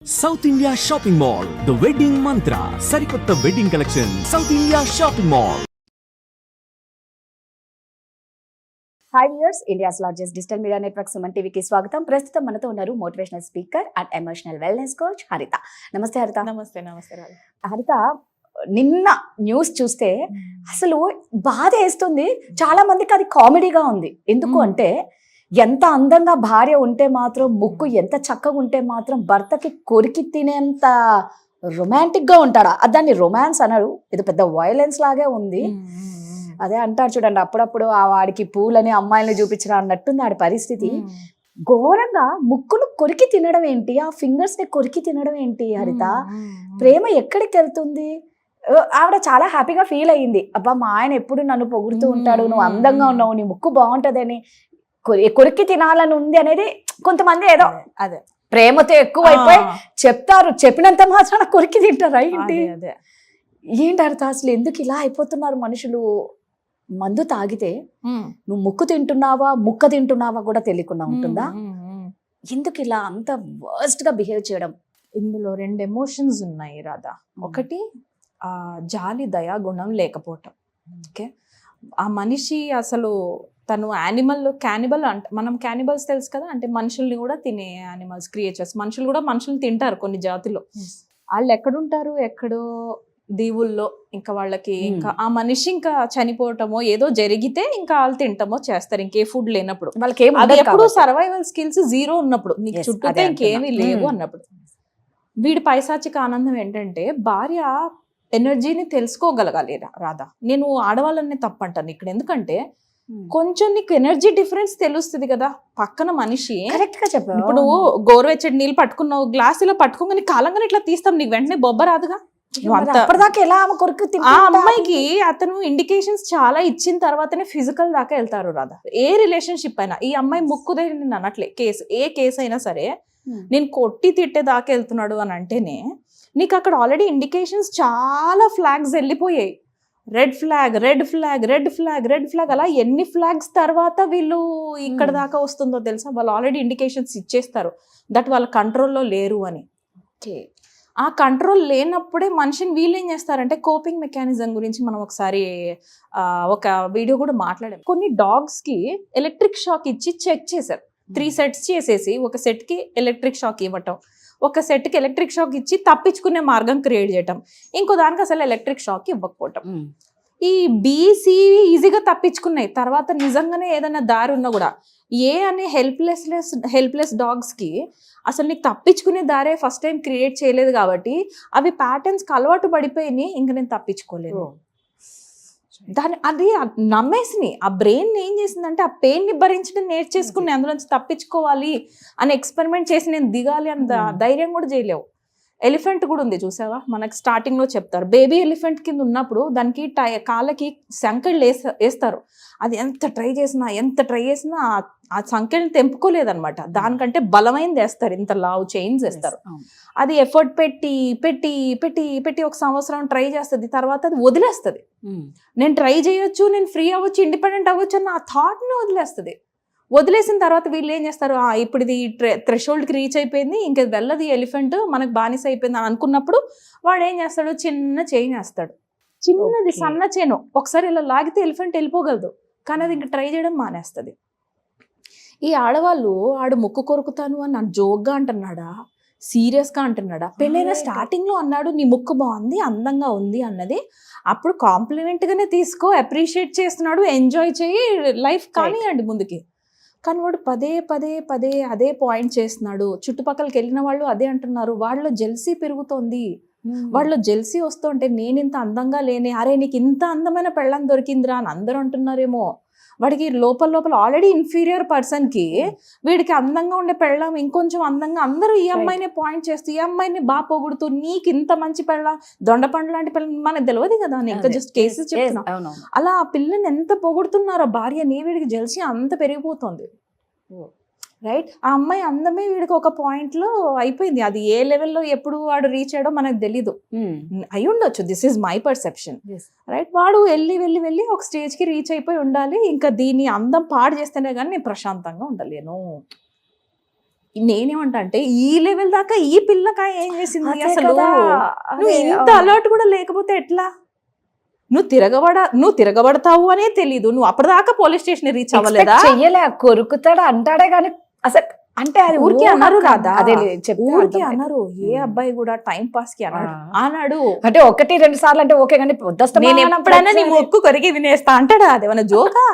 South India shopping mall the wedding మంత్ర సరికొత్త wedding collection south India shopping mall. Hi viewers, India's largest digital media network Suman టీవీకి స్వాగతం. ప్రస్తుతం మనతో ఉన్నారు motivational speaker and emotional wellness coach హరిత. నమస్తే హరిత. నమస్తే నమస్తే హరిత, నిన్న న్యూస్ చూస్తే అసలు బాధ వేస్తుంది. చాలా మందికి అది కామెడీగా ఉంది. ఎందుకు అంటే, ఎంత అందంగా భార్య ఉంటే మాత్రం, ముక్కు ఎంత చక్కగా ఉంటే మాత్రం భర్తకి కొరికి తినేంత రొమాంటిక్ గా ఉంటాడా? దాన్ని రొమాన్స్ అన్నాడు. ఇది పెద్ద వైలెన్స్ లాగే ఉంది. అదే అంటారు చూడండి, అప్పుడప్పుడు ఆ వాడికి పూలని అమ్మాయిని చూపించడం అన్నట్టుంది ఆడి పరిస్థితి. ఘోరంగా ముక్కును కొరికి తినడం ఏంటి, ఆ ఫింగర్స్ ని కొరికి తినడం ఏంటి హరిత? ప్రేమ ఎక్కడికి వెళ్తుంది? ఆవిడ చాలా హ్యాపీగా ఫీల్ అయ్యింది. అబ్బా, మా ఆయన ఎప్పుడు నన్ను పొగుడుతూ ఉంటాడు, నువ్వు అందంగా ఉన్నావు, నీ ముక్కు బాగుంటదని. కొరికి తినాలని ఉంది అనేది కొంతమంది ఏదో అదే ప్రేమతో ఎక్కువ అయిపోయి చెప్తారు. చెప్పినంత మాత్రాన కొరికి తింటారా ఏంటి? ఏంటి హరిత, అసలు ఎందుకు ఇలా అయిపోతున్నారు మనుషులు? మందు తాగితే నువ్వు ముక్కు తింటున్నావా ముక్క తింటున్నావా కూడా తెలియకుండా ఉంటుందా? ఎందుకు ఇలా అంత వర్స్ట్ గా బిహేవ్ చేయడం? ఇందులో రెండు ఎమోషన్స్ ఉన్నాయి రాధా. ఒకటి జాలి దయా గుణం లేకపోవటం. ఓకే, ఆ మనిషి అసలు తను క్యానిబల్ అంట. మనం క్యానిబల్స్ తెలుసు కదా, అంటే మనుషుల్ని కూడా తినే యానిమల్స్, క్రియేచర్స్. మనుషులు కూడా మనుషుల్ని తింటారు కొన్ని జాతిలో. వాళ్ళు ఎక్కడుంటారు, ఎక్కడో దీవుల్లో. ఇంకా వాళ్ళకి ఇంకా ఆ మనిషి ఇంకా చనిపోవటమో ఏదో జరిగితే ఇంకా వాళ్ళు తింటామో చేస్తారు, ఇంకే ఫుడ్ లేనప్పుడు. వాళ్ళకి అది ఎప్పుడు సర్వైవల్ స్కిల్స్ జీరో ఉన్నప్పుడు, నీకు చుట్టూ ఇంకేమీ లేవు అన్నప్పుడు. వీడి పైశాచిక ఆనందం ఏంటంటే, భార్య ఎనర్జీని తెలుసుకోగలగాలి రాధా. నేను ఆడవాళ్ళని తప్పంటాను ఇక్కడ. ఎందుకంటే కొంచెం నీకు ఎనర్జీ డిఫరెన్స్ తెలుస్తుంది కదా. పక్కన మనిషి కరెక్ట్ గా చెప్పావు. ఇప్పుడు గోరువెచ్చటి నీళ్ళు పట్టుకున్నావు, గ్లాసులో పట్టుకోగానే కాలంగా ఇట్లా తీస్తాం, నీకు వెంటనే బొబ్బ రాదుగా. ఆ అమ్మాయికి అతను ఇండికేషన్స్ చాలా ఇచ్చిన తర్వాతనే ఫిజికల్ దాకా వెళ్తారు రాధా. ఏ రిలేషన్షిప్ అయినా. ఈ అమ్మాయి ముక్కుదే నేను అనట్లే, ఏ కేసు అయినా సరే నేను కొట్టి తిట్టే దాకా వెళ్తున్నాడు అని అంటేనే నీకు అక్కడ ఆల్రెడీ ఇండికేషన్స్ చాలా ఫ్లాగ్స్ వెళ్ళిపోయాయి. Red flag, red flag, red flag, red flag, అలా ఎన్ని ఫ్లాగ్స్ తర్వాత వీళ్ళు ఇక్కడ దాకా వస్తుందో తెలుసా? వాళ్ళు ఆల్రెడీ ఇండికేషన్స్ ఇచ్చేస్తారు దట్ వాళ్ళ కంట్రోల్లో లేరు అని. ఆ కంట్రోల్ లేనప్పుడే మనిషిని వీళ్ళు ఏం చేస్తారంటే, కోపింగ్ మెకానిజం గురించి మనం ఒకసారి ఒక వీడియో కూడా మాట్లాడాం. కొన్ని డాగ్స్ కి ఎలక్ట్రిక్ షాక్ ఇచ్చి చెక్ చేశారు. 3 sets చేసేసి ఒక సెట్ కి ఎలక్ట్రిక్ షాక్ ఇవ్వటం, ఒక సెట్ కి ఎలక్ట్రిక్ షాక్ ఇచ్చి తప్పించుకునే మార్గం క్రియేట్ చేయటం, ఇంకో దానికి అసలు ఎలక్ట్రిక్ షాక్ ఇవ్వకపోవటం. ఈ బీసీ ఈజీగా తప్పించుకున్నాయి. తర్వాత నిజంగానే ఏదైనా దారి ఉన్నా కూడా ఏ అనే హెల్ప్లెస్ డాగ్స్ కి అసలు నీకు తప్పించుకునే దారే ఫస్ట్ టైం క్రియేట్ చేయలేదు కాబట్టి అవి ప్యాటర్న్స్ కి అలవాటు పడిపోయినాయి. ఇంక నేను తప్పించుకోలేదు అది నమ్మేసినాయి. ఆ బ్రెయిన్ ఏం చేసిందంటే, ఆ పెయిన్ ని భరించడం నేర్చేసుకుని అందులోంచి తప్పించుకోవాలి అని ఎక్స్పెరిమెంట్ చేసి నేను దిగాలి అన్న ధైర్యం కూడా చేయలేవు. ఎలిఫెంట్ కూడా ఉంది చూసావా, మనకి స్టార్టింగ్ లో చెప్తారు. బేబీ ఎలిఫెంట్ కింద ఉన్నప్పుడు దానికి కాళ్ళకి సంకెళ్ళు వేస్తారు. అది ఎంత ట్రై చేసినా ఆ సంకెళ్ళని తెంపుకోలేదన్నమాట. దానికంటే బలమైనది వేస్తారు, ఇంత లావు చైన్స్ వేస్తారు. అది ఎఫర్ట్ పెట్టి పెట్టి పెట్టి పెట్టి 1 సంవత్సరం ట్రై చేస్తుంది. తర్వాత అది వదిలేస్తుంది. నేను ట్రై చేయొచ్చు, నేను ఫ్రీ అవ్వచ్చు, ఇండిపెండెంట్ అవ్వచ్చు అన్న ఆ థాట్ని వదిలేస్తుంది. వదిలేసిన తర్వాత వీళ్ళు ఏం చేస్తారు, ఇప్పుడు ఇది థ్రెషోల్డ్కి రీచ్ అయిపోయింది, ఇంకా వెళ్ళదు ఈ ఎలిఫెంట్, మనకు బానిస అయిపోయింది అని అనుకున్నప్పుడు వాడు ఏం చేస్తాడు, చిన్న చైన్ వేస్తాడు. చిన్నది సన్న చైన్. ఒకసారి ఇలా లాగితే ఎలిఫెంట్ వెళ్ళిపోగలదు, కానీ అది ఇంకా ట్రై చేయడం మానేస్తుంది. ఈ ఆడవాళ్ళు ఆడు ముక్కు కొరుకుతాను అని నన్ను జోక్గా అంటున్నాడా, సీరియస్గా అంటున్నాడా? పెళ్ళైన స్టార్టింగ్ లో అన్నాడు నీ ముక్కు బాగుంది, అందంగా ఉంది అన్నది. అప్పుడు కాంప్లిమెంట్ గానే తీసుకో, అప్రిషియేట్ చేస్తున్నాడు, ఎంజాయ్ చేయి, లైఫ్ కానివ్వండి ముందుకి. కానీ వాడు పదే పదే పదే అదే పాయింట్ చేస్తున్నాడు. చుట్టుపక్కలకి వెళ్ళిన వాళ్ళు అదే అంటున్నారు. వాళ్ళలో జెల్సీ పెరుగుతోంది. వాళ్ళలో జెల్సీ వస్తుంటే, నేను ఇంత అందంగా లేనే, అరే నీకు ఇంత అందమైన పెళ్ళం దొరికిందిరా అని అందరూ అంటున్నారేమో. వాడికి లోపల ఆల్రెడీ ఇన్ఫీరియర్ పర్సన్ కి వీడికి అందంగా ఉండే పెళ్ళం ఇంకొంచెం అందంగా, అందరూ ఈ అమ్మాయినే పాయింట్ చేస్తూ, ఈ అమ్మాయిని బాగా పొగుడుతూ, నీకు ఇంత మంచి పెళ్ళం, దొండపండు లాంటి పెళ్ళం మనకు తెలియదు కదా, ఇంకా జస్ట్ కేసెస్ చెప్తున్నా. అలా ఆ పిల్లని ఎంత పొగుడుతున్నారో భార్యని, వీడికి జెల్సీ అంత పెరిగిపోతుంది. రైట్, ఆ అమ్మాయి అందమే వీడికి ఒక పాయింట్ లో అయిపోయింది. అది ఏ లెవెల్లో ఎప్పుడు వాడు రీచ్ అయ్యాడో మనకు తెలీదు, అయి ఉండొచ్చు. This is my perception. Right, వాడు వెళ్ళి ఒక స్టేజ్ కి రీచ్ అయిపోయి ఉండాలి. ఇంకా దీన్ని అందం పాడు చేస్తేనే కానీ నేను ప్రశాంతంగా ఉండలేను. నేనేమంటా అంటే ఈ లెవెల్ దాకా ఈ పిల్లకాయ ఏం చేసింది అదే అసలు? కదా. నువ్వు అదే, ఇంత అలర్ట్ కూడా లేకపోతే ఎట్లా? నువ్వు తిరగబడతావు అనే తెలీదు. నువ్వు అప్పటిదాకా పోలీస్ స్టేషన్ రీచ్ అవ్వలేదా? expect చెయ్యలే, కొరుకుతాడు అంటాడే గాని అసలు అంటే అది ఊరికే ఊహ అన్నారు కాదు. కదా, అదే చెప్తే ఊరికే అర్థమైంది. అన్నారు. ఏ అబ్బాయి కూడా టైం పాస్ కి అన్నాడు. అంటే 1-2 సార్లు అంటే ఓకే కానీ నేను ఎప్పుడైనా నీ ముక్కు కొరికి వినేస్తా అంటాడా? అదేమన్నా జోకా?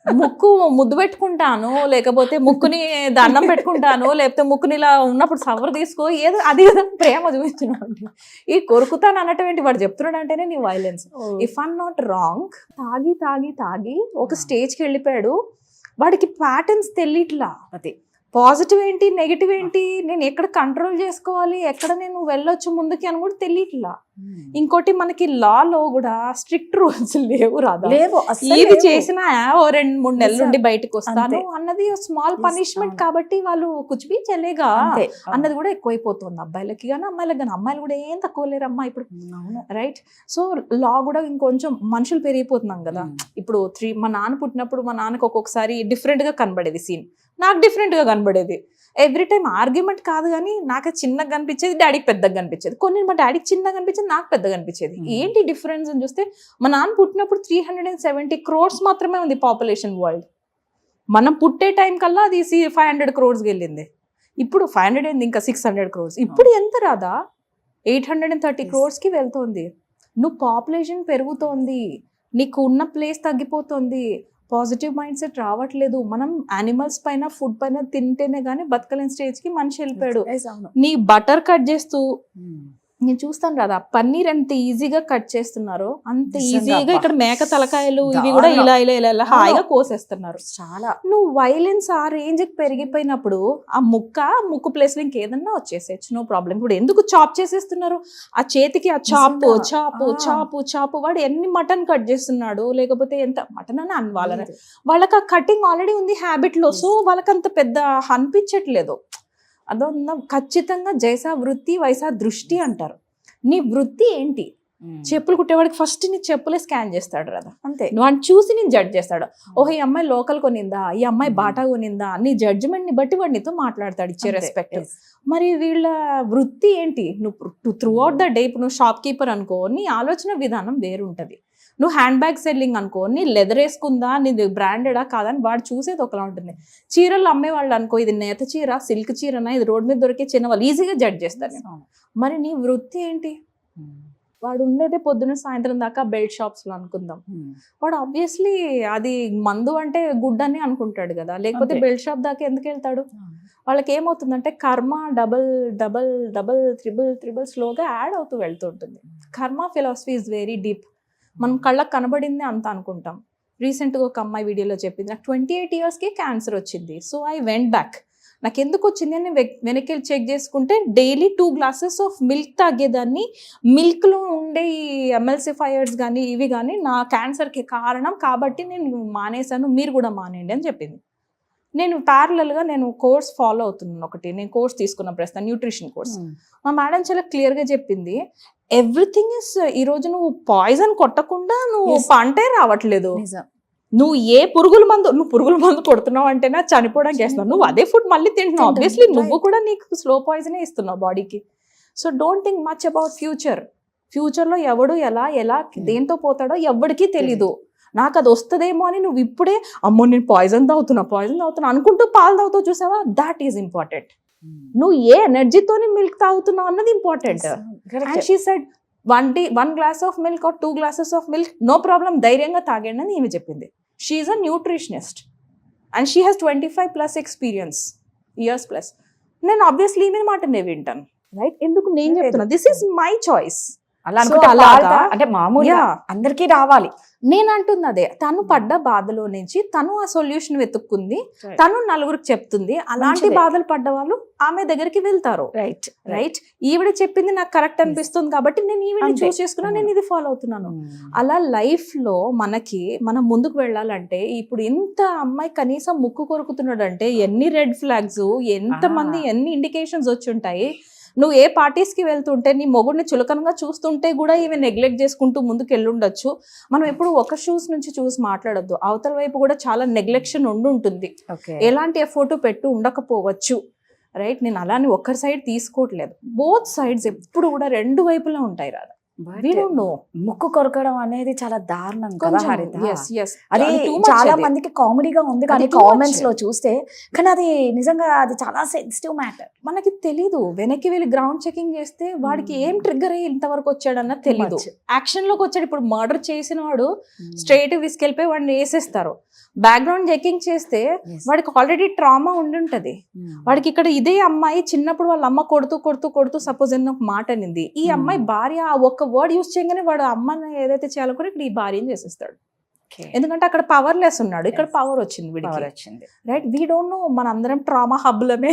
ముక్కు ముద్దు పెట్టుకుంటాను, లేకపోతే ముక్కుని దండం పెట్టుకుంటాను, లేకపోతే ముక్కుని ఇలా ఉన్నప్పుడు సవర్ తీసుకో, ఏదో అది కదా ప్రేమ చూపించిన. ఈ కొరుకుతాను అన్నటువంటి వాడు చెప్తున్నాడు అంటేనే నీ violence. If I'm not wrong, తాగి తాగి తాగి ఒక స్టేజ్కి వెళ్ళిపోయాడు. వాడికి ప్యాటర్న్స్ తెలియట్లా. అది పాజిటివ్ ఏంటి, నెగిటివ్ ఏంటి, నేను ఎక్కడ కంట్రోల్ చేసుకోవాలి, ఎక్కడ నేను వెళ్ళొచ్చు ముందుకి అని కూడా తెలియట్లా. ఇంకోటి మనకి లాలో కూడా స్ట్రిక్ట్ రూల్స్ లేవు రాదా? లేవు, అస్సలు ఏది లేవు. చేసినా ఓ 2-3 నెలల నుండి బయటకు వస్తాను అంతే. అన్నది స్మాల్ పనిష్మెంట్ కాబట్టి వాళ్ళు కుచిపి చెల్లేగా అంతే. అన్నది కూడా ఎక్కువైపోతుంది అబ్బాయిలకి కానీ అమ్మాయిలకి కానీ. అమ్మాయిలు కూడా ఏం తక్కువ లేరమ్మా ఇప్పుడు, రైట్? సో లా కూడా ఇంకొంచెం మనుషులు పెరిగిపోతున్నాం కదా. ఇప్పుడు మా నాన్న పుట్టినప్పుడు మా నాన్నకి ఒక్కొక్కసారి డిఫరెంట్ గా కనబడేది సీన్, నాకు డిఫరెంట్ గా కనబడేది. ఎవ్రీ టైం ఆర్గ్యుమెంట్ కాదు కానీ నాకు చిన్నగా కనిపించేది, డాడీకి పెద్దగా కనిపించేది. కొన్ని మా డాడీకి చిన్నగా కనిపించేది, నాకు పెద్దగా కనిపించేది. ఏంటి డిఫరెన్స్ అని చూస్తే మా నాన్న పుట్టినప్పుడు 370 crores మాత్రమే ఉంది పాపులేషన్ వరల్డ్. మనం పుట్టే టైం కల్లా అది 500 crores వెళ్ళింది. ఇప్పుడు 500 ఏంది, ఇంకా 600 crores. ఇప్పుడు ఎంత రాదా? 830 crores కి వెళ్తోంది. నువ్వు పాపులేషన్ పెరుగుతోంది, నీకు ఉన్న ప్లేస్ తగ్గిపోతుంది, పాజిటివ్ మైండ్ సెట్ రావట్లేదు. మనం యానిమల్స్ పైన ఫుడ్ పైన తింటేనే కానీ బతకలేని స్టేజ్ కి మనిషి వెళ్ళిపోయాడు. నీ బటర్ కట్ చేస్తూ నేను చూస్తాను కదా, పన్నీర్ ఎంత ఈజీగా కట్ చేస్తున్నారో అంత నిజంగా ఈజీగా అబ్బా. ఇక్కడ మేక తలకాయలు ఇవి కూడా ఇలా ఇలా ఇలా ఇలా హాయిగా కోసేస్తున్నారు. చాలా నువ్వు వైలెన్స్ ఆ రేంజ్ కి పెరిగిపోయినప్పుడు ఆ ముక్కు ప్లేస్ లో ఇంకేదన్నా వచ్చేసేచ్చు, నో ప్రాబ్లం. ఇప్పుడు ఎందుకు చాప్ చేసేస్తున్నారు? ఆ చేతికి ఆ చాపు నిజంగా. చాపు చాపు చాపు వాడు ఎన్ని మటన్ కట్ చేస్తున్నాడు, లేకపోతే ఎంత మటన్ అని అనివాలని వాళ్ళకి ఆ కటింగ్ ఆల్రెడీ ఉంది హ్యాబిట్ లో. సో వాళ్ళకి అంత పెద్ద అనిపించట్లేదు. అదో ఖచ్చితంగా జైసా వృత్తి వైసా దృష్టి అంటారు. నీ వృత్తి ఏంటి? చెప్పులు కుట్టేవాడికి ఫస్ట్ నీ చెప్పులే స్కాన్ చేస్తాడు కదా, అంతే. నువ్వు అని చూసి నేను జడ్జ్ చేస్తాడు. ఓహో ఈ అమ్మాయి లోకల్ కొనిందా, ఈ అమ్మాయి బాటా కొనిందా, నీ జడ్జిమెంట్ ని బట్టి వాడు నీతో మాట్లాడతాడు, ఇచ్చే రెస్పెక్ట్. మరి వీళ్ళ వృత్తి ఏంటి? నువ్వు త్రూ అవుట్ ద డే, ఇప్పుడు నువ్వు షాప్ కీపర్ అనుకో, నీ ఆలోచన విధానం వేరుంటది. నువ్వు హ్యాండ్ బ్యాగ్ సెల్లింగ్ అనుకో, నీ లెదర్ వేసుకుందా, నీది బ్రాండెడా కాదని వాడు చూసేది ఒకలా ఉంటుంది. చీరలు అమ్మేవాళ్ళు అనుకో, ఇది నేత చీర, సిల్క్ చీరనా, ఇది రోడ్ మీద దొరికే చిన్న వాళ్ళు ఈజీగా జడ్జ్ చేస్తారు. మరి నీ వృత్తి ఏంటి? వాడు ఉండేదే పొద్దున్న సాయంత్రం దాకా బెల్ట్ షాప్స్ లో అనుకుందాం. వాడు ఆబ్వియస్లీ అది మందు అంటే గుడ్ అని అనుకుంటాడు కదా, లేకపోతే అంతే. బెల్ట్ షాప్ దాకా ఎందుకు వెళ్తాడు? వాళ్ళకి ఏమవుతుందంటే కర్మ డబల్ డబల్ డబల్ త్రిబుల్ స్లోగా యాడ్ అవుతూ వెళ్తుంటుంది. కర్మ ఫిలాసఫీ ఇస్ వెరీ డీప్. మనం కళ్ళకు కనబడింది అంత అనుకుంటాం. రీసెంట్గా ఒక అమ్మాయి వీడియోలో చెప్పింది, నాకు 28 yearsకి క్యాన్సర్ వచ్చింది. So I went back. నాకు ఎందుకు వచ్చింది అని వెనక్కి చెక్ చేసుకుంటే డైలీ 2 glasses ఆఫ్ మిల్క్ తాగేదాన్ని. మిల్క్లో ఉండే ఈ ఎమల్సిఫైయర్స్ కానీ ఇవి కానీ నా క్యాన్సర్కి కారణం కాబట్టి నేను మానేశాను, మీరు కూడా మానేయండి అని చెప్పింది. నేను ప్యారలల్గా నేను కోర్స్ ఫాలో అవుతున్నాను. నేను కోర్స్ తీసుకున్న ప్రస్తుతం న్యూట్రిషన్ కోర్స్. మా మేడం చాలా క్లియర్గా చెప్పింది, ఎవ్రీథింగ్ ఇస్, ఈరోజు నువ్వు పాయిజన్ కొట్టకుండా నువ్వు పంటే రావట్లేదు. నువ్వు పురుగుల మందు కొడుతున్నావు అంటేనే చనిపోవడానికి వేస్తున్నావు. నువ్వు అదే ఫుడ్ మళ్ళీ తింటున్నావు. ఆబ్వియస్లీ నువ్వు కూడా నీకు స్లో పాయిజనే ఇస్తున్నావు బాడీకి. So don't think much about ఫ్యూచర్లో ఎవడు ఎలా దేంతో పోతాడో ఎవడికి తెలీదు. నాకు అది వస్తుందేమో అని నువ్వు ఇప్పుడే అమ్మో నేను పాయిజన్ తాగుతున్నా అనుకుంటూ పాలు తాగుతావు, చూసావా? That is important. నువ్వు ఏ ఎనర్జీతోని మిల్క్ తాగుతున్నావు అన్నది important. And she said 1 glass of milk or 2 glasses of milk no problem, ధైర్యంగా తాగండి అని ఈమె చెప్పింది. She is a nutritionist and she has 25+ experience years plus. నేను ఆబ్వియస్లీ ఈమె మాట నేను వింటాను, రైట్? ఎందుకు నేను చెప్తున్నా, దిస్ ఈస్ మై చాయిస్. అలా అనుకుంటే అలాగా అంటే మామూలుగా అందరికీ రావాలి. నేను అంటున్నదే, తను పడ్డ బాధలో నుంచి తను ఆ సొల్యూషన్ వెతుక్కుంది, తను నలుగురికి చెప్తుంది. అలాంటి బాధలు పడ్డ వాళ్ళు ఆమె దగ్గరికి వెళ్తారు, రైట్? ఈవిడ చెప్పింది నాకు కరెక్ట్ అనిపిస్తుంది కాబట్టి నేను ఈవిడ చూస్ చేసుకున్నా, నేను ఇది ఫాలో అవుతున్నాను. అలా లైఫ్ లో మనం ముందుకు వెళ్ళాలంటే ఇప్పుడు ఇంత అమ్మాయి కనీసం ముక్కు కొరుకుతున్నాడు అంటే ఎన్ని రెడ్ ఫ్లాగ్స్, ఎంత మంది ఎన్ని ఇండికేషన్స్ వచ్చి ఉంటాయి. నువ్వు ఏ parties కి వెళ్తుంటే నీ మొగుడిని చులకనగా చూస్తుంటే కూడా ఈమె నెగ్లెక్ట్ చేసుకుంటూ ముందుకు వెళ్ళుండొచ్చు. మనం ఎప్పుడు ఒక షూస్ నుంచి చూసి మాట్లాడొద్దు. అవతల వైపు కూడా చాలా నెగ్లెక్షన్ ఉంటుంది, ఓకే ఎలాంటి ఎఫర్ట్ పెట్టు ఉండకపోవచ్చు. రైట్, నేను అలానే ఒక్కరి సైడ్ తీసుకోవట్లేదు. బోత్ సైడ్స్ ఎప్పుడు కూడా రెండు వైపులా ఉంటాయి రాదా. We don't know. ముక్కు కొరకడం అనేది చాలా దారుణం కదా కొంచెం, హరిత. yes, yes. అది అది too much చాలా అది. మందికి కామెడీగా ఉంది కానీ అది too కామెంట్స్ much. లో చూస్తే, కానీ అది నిజంగా అది చాలా సెన్సిటివ్ మ్యాటర్. మనకి తెలీదు, వెనక్కి వెళ్ళి గ్రౌండ్ చెకింగ్ చేస్తే వాడికి ఏం ట్రిగ్గర్ అయ్యి ఇంతవరకు వచ్చాడన్న తెలీదు. much. యాక్షన్ లోకి వచ్చాడు. ఇప్పుడు మర్డర్ చేసిన వాడు స్ట్రైట్ తీసుకెళ్ళిపోయి వాడిని వేసేస్తారు. బ్యాక్గ్రౌండ్ చెకింగ్ చేస్తే Yes. వాడికి ఆల్రెడీ ట్రామా ఉండుంటది. వాడికి ఇక్కడ ఇదే అమ్మాయి చిన్నప్పుడు వాళ్ళ అమ్మ కొడుతూ సపోజ్ అని ఒక మాట అనింది. ఈ అమ్మాయి భార్య ఆ ఒక్క వర్డ్ యూస్ చేయగానే వాడు అమ్మని ఏదైతే చేయాలనుకుని ఇక్కడ ఈ భార్యని చేసేస్తాడు. ఎందుకంటే అక్కడ పవర్లెస్ ఉన్నాడు, ఇక్కడ పవర్ వచ్చింది వీడికి. వచ్చింది రైట్, వీ డోంట్ నో. మన అందరం ట్రామా హబ్లమే.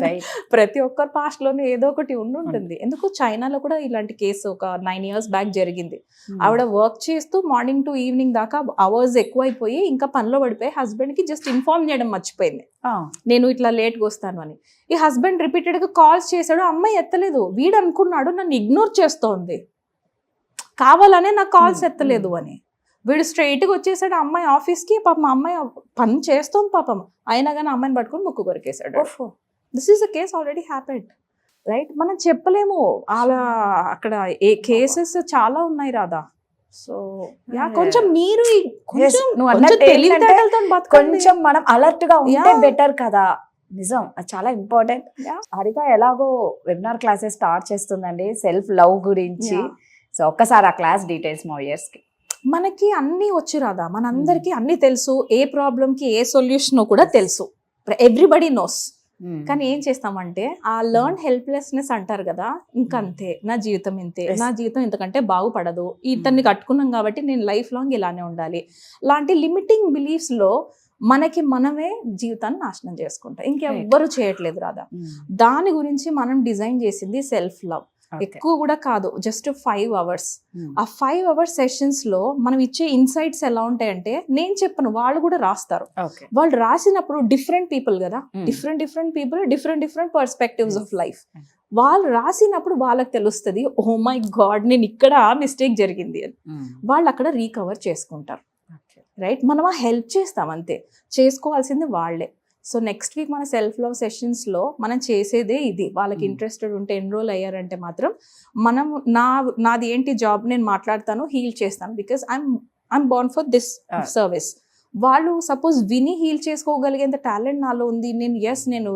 Right. ప్రతి ఒక్కరి పాస్ట్ లోనే ఏదో ఒకటి ఉంటుంది. ఎందుకు చైనాలో కూడా ఇలాంటి కేసు ఒక 9 years బ్యాక్ జరిగింది. ఆవిడ వర్క్ చేస్తూ మార్నింగ్ టు ఈవినింగ్ దాకా అవర్స్ ఎక్కువైపోయి ఇంకా పనిలో పడిపోయి హస్బెండ్ కి జస్ట్ ఇన్ఫార్మ్ చేయడం మర్చిపోయింది, నేను ఇట్లా లేట్గా వస్తాను అని. ఈ హస్బెండ్ రిపీటెడ్ గా కాల్స్ చేశాడు, అమ్మాయి ఎత్తలేదు. వీడు అనుకున్నాడు నన్ను ఇగ్నోర్ చేస్తోంది, కావాలనే నాకు కాల్స్ ఎత్తలేదు అని. వీడు స్ట్రైట్గా వచ్చేసాడు అమ్మాయి ఆఫీస్కి. పాపం అమ్మాయి పని చేస్తుంది పాపం, అయినా కానీ అమ్మాయిని పట్టుకొని ముక్కు కొరికేశాడు. This is a case already happened. Right, మనం చెప్పలేము అలా. అక్కడ ఏ కేసెస్ చాలా ఉన్నాయి రాదా. సో కొంచెం మీరు నువ్వు అన్నట్టు ఏంటంటే కొంచెం మనం అలర్ట్ గా ఉంటే బెటర్ కదా. నిజం, అది చాలా ఇంపార్టెంట్. హరిత ఎలాగో వెబినార్ క్లాసెస్ స్టార్ట్ చేస్తుందండి సెల్ఫ్ లవ్ గురించి. సో ఒక్కసారి ఆ క్లాస్ డీటెయిల్స్ మా వ్యూయర్స్ కి. మనకి అన్ని వచ్చి రాదా, మనందరికి అన్ని తెలుసు. ఏ ప్రాబ్లమ్ కి ఏ సొల్యూషన్ కూడా తెలుసు, ఎవ్రీబడి నోస్. కానీ ఏం చేస్తామంటే ఆ లర్న్ హెల్ప్లెస్నెస్ అంటారు కదా, ఇంకంతే నా జీవితం ఇంతే, నా జీవితం ఇంతకంటే బాగుపడదు, ఇతన్ని కట్టుకున్నాం కాబట్టి నేను లైఫ్ లాంగ్ ఇలానే ఉండాలి లాంటి లిమిటింగ్ బిలీఫ్స్ లో మనకి మనమే జీవితాన్ని నాశనం చేసుకుంటాం. ఇంకెవ్వరు చేయట్లేదు రాదా. దాని గురించి మనం డిజైన్ చేసింది సెల్ఫ్ లవ్. ఎక్కువ కూడా కాదు, జస్ట్ 5 hours. ఆ 5 hour సెషన్స్ లో మనం ఇచ్చే ఇన్సైట్స్ ఎలా ఉంటాయంటే, నేను చెప్పను, వాళ్ళు కూడా రాస్తారు. వాళ్ళు రాసినప్పుడు డిఫరెంట్ పీపుల్ కదా, different people, different perspectives of life. వాళ్ళు రాసినప్పుడు వాళ్ళకి తెలుస్తుంది, ఓ మై గాడ్ నేను ఇక్కడ మిస్టేక్ జరిగింది అని. వాళ్ళు అక్కడ రీకవర్ చేసుకుంటారు. రైట్, మనం ఆ హెల్ప్ చేస్తాం అంతే, చేసుకోవాల్సింది వాళ్ళే. సో నెక్స్ట్ వీక్ మన సెల్ఫ్ లవ్ సెషన్స్లో మనం చేసేదే ఇది. వాళ్ళకి ఇంట్రెస్టెడ్ ఉంటే ఎన్రోల్ అయ్యారంటే మాత్రం మనం నాది ఏంటి జాబ్ నేను మాట్లాడతాను, హీల్ చేస్తాను. Because I'm Born for this service. వాళ్ళు సపోజ్ విని హీల్ చేసుకోగలిగేంత టాలెంట్ నాలో ఉంది. నేను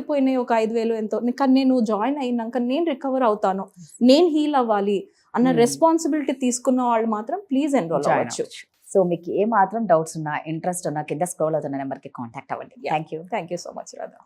పోయినాయి ఒక 5,000 ఎంతో, కానీ నేను జాయిన్ అయినాక నేను రికవర్ అవుతాను, నేను హీల్ అవ్వాలి అన్న రెస్పాన్సిబిలిటీ తీసుకున్న వాళ్ళు మాత్రం ప్లీజ్ ఎన్రోల్ అవ్వచ్చు. సో మీకు ఏ మాత్రం డౌట్స్ ఉన్నా, ఇంట్రెస్ట్ ఉన్నా కింద స్క్రోల్ అవుతున్న నెంబర్కి కాంటాక్ట్ అవ్వండి. Thank you so much Radha.